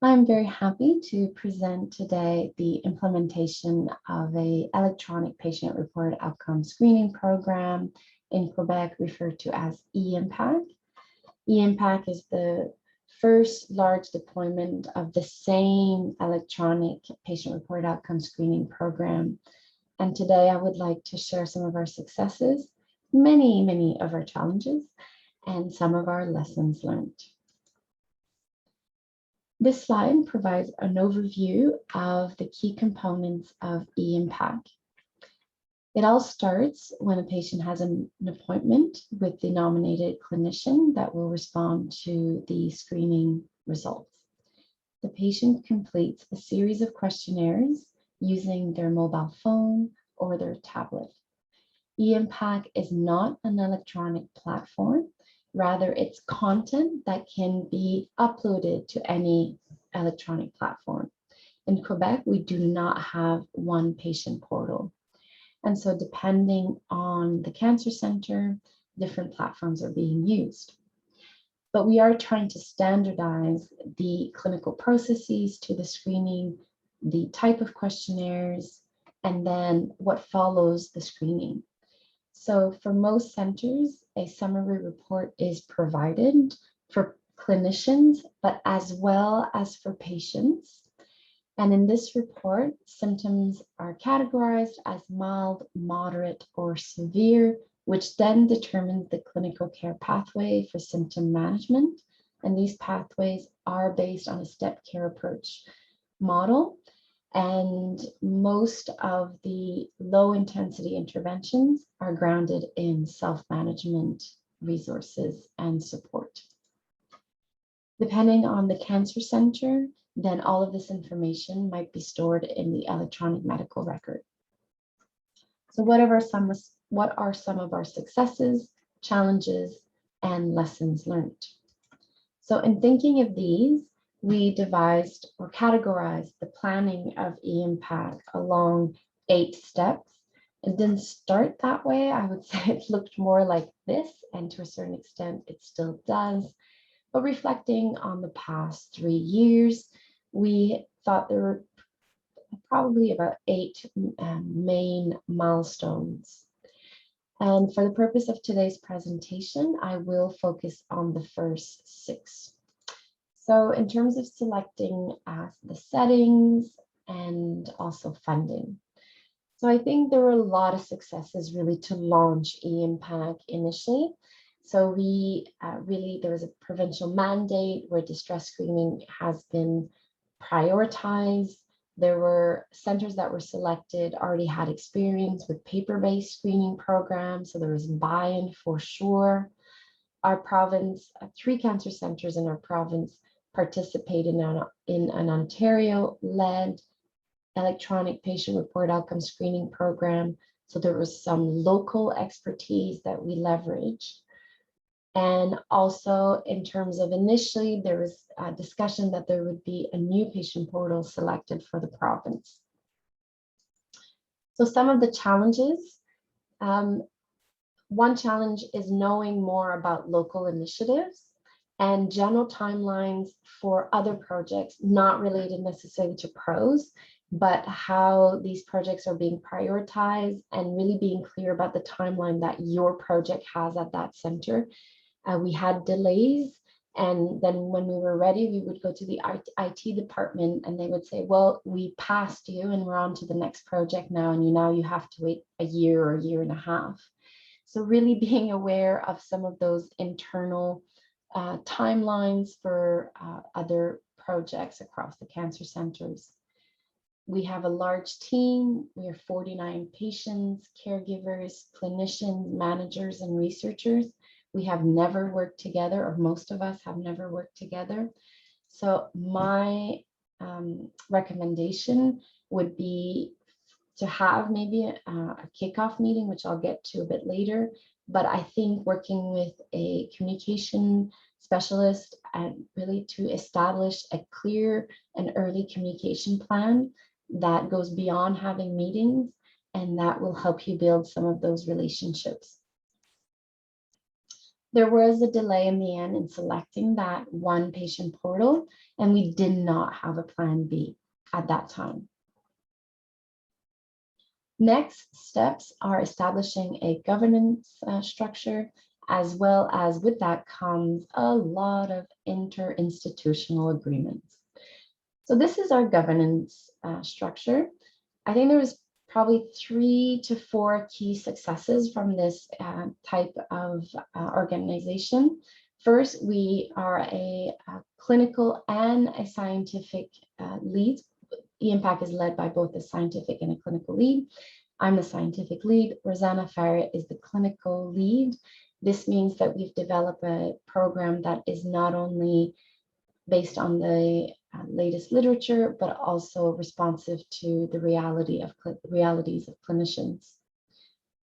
I'm very happy to present today the implementation of an electronic patient-reported outcome screening program in Quebec referred to as e-IMPAQc. e-IMPAQc is the first large deployment of the same electronic patient-reported outcome screening program. And today I would like to share some of our successes, many of our challenges, and some of our lessons learned. This slide provides an overview of the key components of e-IMPAQc. It all starts when a patient has an appointment with the nominated clinician that will respond to the screening results. The patient completes a series of questionnaires using their mobile phone or their tablet. e-IMPAQc is not an electronic platform. Rather, it's content that can be uploaded to any electronic platform. In Quebec, we do not have one patient portal. And so depending on the cancer center, different platforms are being used. But we are trying to standardize the clinical processes to the screening, the type of questionnaires, and then what follows the screening. So for most centers, a summary report is provided for clinicians, but as well as for patients. And in this report, symptoms are categorized as mild, moderate, or severe, which then determines the clinical care pathway for symptom management. And these pathways are based on a step care approach model. And most of the low intensity interventions are grounded in self-management resources and support. Depending on the cancer center, then all of this information might be stored in the electronic medical record. So what are some of our successes, challenges, and lessons learned? So in thinking of these, we devised or categorized the planning of e-IMPAQc along 8 steps. It didn't start that way. I would say it looked more like this, and to a certain extent, it still does. But reflecting on the past 3 years, we thought there were probably about 8 main milestones. And for the purpose of today's presentation, I will focus on the first 6. So in terms of selecting the settings and also funding. So I think there were a lot of successes really to launch e-IMPAQc initially. So there was a provincial mandate where distress screening has been prioritized. There were centers that were selected already had experience with paper-based screening programs, so there was buy-in for sure. Our province, 3 cancer centers in our province participated in an Ontario-led electronic patient-reported outcome screening program. So there was some local expertise that we leveraged. And also in terms of initially, there was a discussion that there would be a new patient portal selected for the province. So some of the challenges, one challenge is knowing more about local initiatives and general timelines for other projects, not related necessarily to PROS, but how these projects are being prioritized and really being clear about the timeline that your project has at that center. We had delays, and then when we were ready, we would go to the IT department and they would say, well, we passed you and we're on to the next project now, and you have to wait a year or a year and a half. So really being aware of some of those internal timelines for other projects across the cancer centers. We have a large team. We are 49 patients, caregivers, clinicians, managers, and researchers. We have never worked together, or most of us have never worked together. So my recommendation would be to have maybe a kickoff meeting, which I'll get to a bit later. But I think working with a communication specialist and really to establish a clear and early communication plan that goes beyond having meetings, and that will help you build some of those relationships. There was a delay in the end in selecting that one patient portal, and we did not have a plan B at that time. Next steps are establishing a governance structure, as well as with that comes a lot of interinstitutional agreements. So this is our governance structure. I think there was probably 3 to 4 key successes from this type of organization. First, we are a clinical and a scientific lead. e-IMPAQc is led by both a scientific and a clinical lead. I'm the scientific lead. Rosanna Farrett is the clinical lead. This means that we've developed a program that is not only based on the latest literature, but also responsive to the realities of clinicians.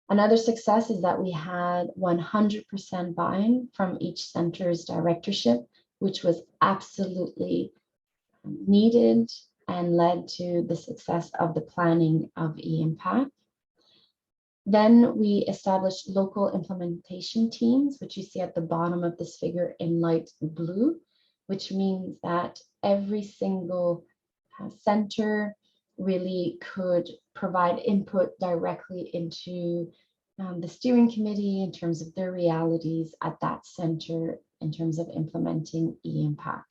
Another success is that we had 100% buy-in from each center's directorship, which was absolutely needed and led to the success of the planning of e-IMPAQc. Then we established local implementation teams, which you see at the bottom of this figure in light blue, which means that every single center really could provide input directly into the steering committee in terms of their realities at that center in terms of implementing e-IMPAQc.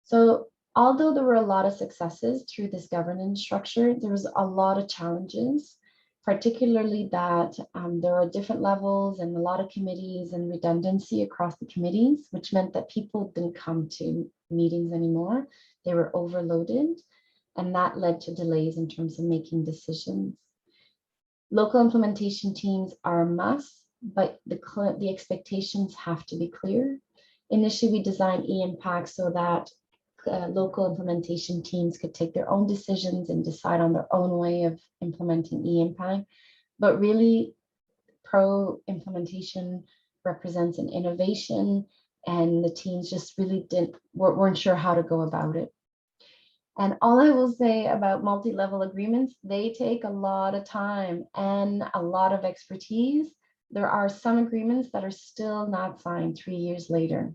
So although there were a lot of successes through this governance structure, there was a lot of challenges, particularly that there are different levels and a lot of committees and redundancy across the committees, which meant that people didn't come to meetings anymore. They were overloaded, and that led to delays in terms of making decisions. Local implementation teams are a must, but the expectations have to be clear. Initially, we designed e-IMPAQc so that local implementation teams could take their own decisions and decide on their own way of implementing e-IMPAQc, but really pro-implementation represents an innovation, and the teams just really weren't sure how to go about it. And all I will say about multi-level agreements, they take a lot of time and a lot of expertise. There are some agreements that are still not signed 3 years later.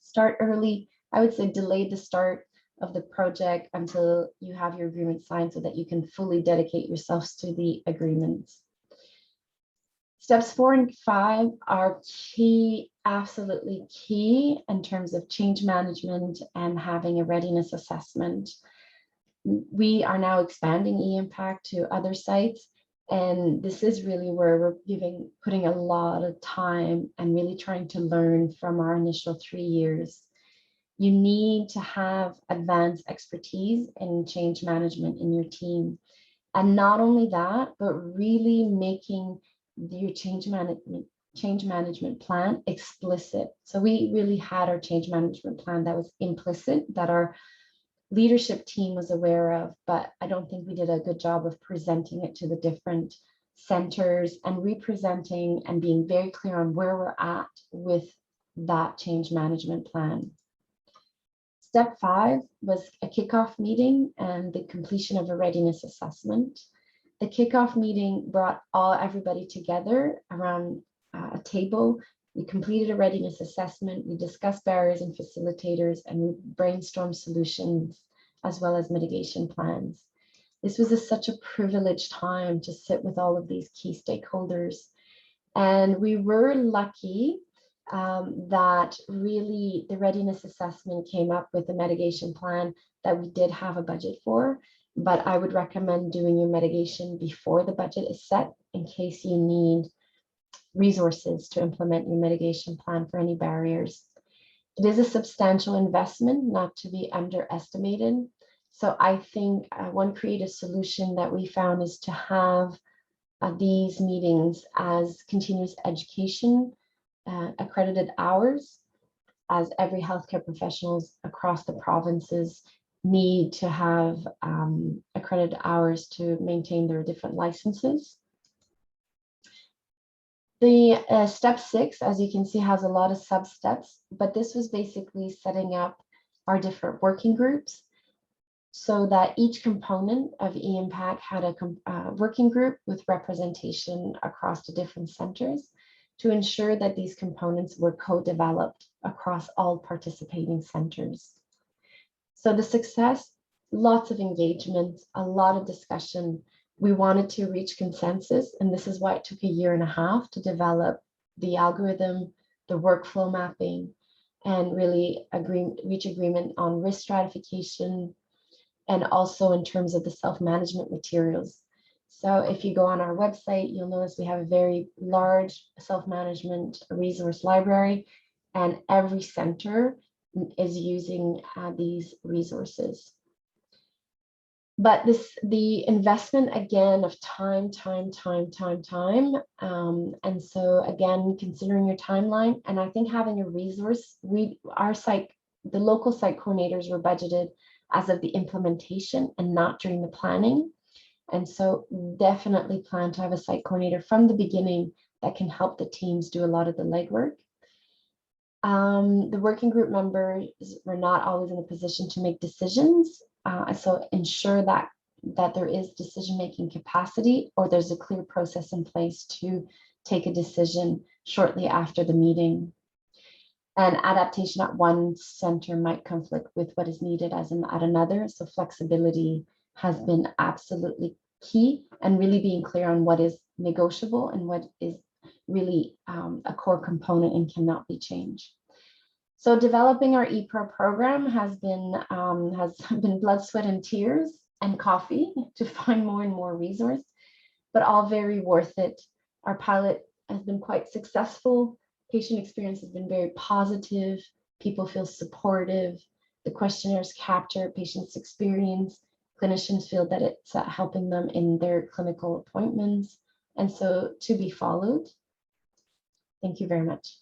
Start early. I would say delay the start of the project until you have your agreement signed so that you can fully dedicate yourselves to the agreements. Steps 4 and 5 are key, absolutely key in terms of change management and having a readiness assessment. We are now expanding e-IMPAQc to other sites, and this is really where we're putting a lot of time and really trying to learn from our initial 3 years. You need to have advanced expertise in change management in your team. And not only that, but really making your change management plan explicit. So we really had our change management plan that was implicit, that our leadership team was aware of, but I don't think we did a good job of presenting it to the different centers and representing and being very clear on where we're at with that change management plan. Step 5 was a kickoff meeting and the completion of a readiness assessment. The kickoff meeting brought everybody together around a table. We completed a readiness assessment. We discussed barriers and facilitators, and we brainstormed solutions as well as mitigation plans. This was such a privileged time to sit with all of these key stakeholders. And we were lucky that really the readiness assessment came up with a mitigation plan that we did have a budget for, but I would recommend doing your mitigation before the budget is set in case you need resources to implement your mitigation plan for any barriers. It is a substantial investment, not to be underestimated. So I think one creative solution that we found is to have these meetings as continuous education accredited hours, as every healthcare professionals across the provinces need to have accredited hours to maintain their different licenses. The step 6, as you can see, has a lot of sub-steps, but this was basically setting up our different working groups so that each component of e-IMPAQc had a working group with representation across the different centers. to ensure that these components were co-developed across all participating centers. So the success, lots of engagement, a lot of discussion. We wanted to reach consensus, and this is why it took a year and a half to develop the algorithm, the workflow mapping, and really reach agreement on risk stratification, and also in terms of the self-management materials. So if you go on our website, you'll notice we have a very large self-management resource library, and every center is using these resources. But the investment again of time. And so again, considering your timeline, and I think having a resource, the local site coordinators were budgeted as of the implementation and not during the planning. And so definitely plan to have a site coordinator from the beginning that can help the teams do a lot of the legwork. The working group members were not always in a position to make decisions. So ensure that there is decision-making capacity, or there's a clear process in place to take a decision shortly after the meeting. And adaptation at one center might conflict with what is needed at another. So flexibility has been absolutely key, and really being clear on what is negotiable and what is really a core component and cannot be changed. So developing our ePro program has been blood, sweat, and tears and coffee to find more and more resource, but all very worth it. Our pilot has been quite successful. Patient experience has been very positive. People feel supportive. The questionnaires capture patients' experience. Clinicians feel that it's helping them in their clinical appointments. And so to be followed. Thank you very much.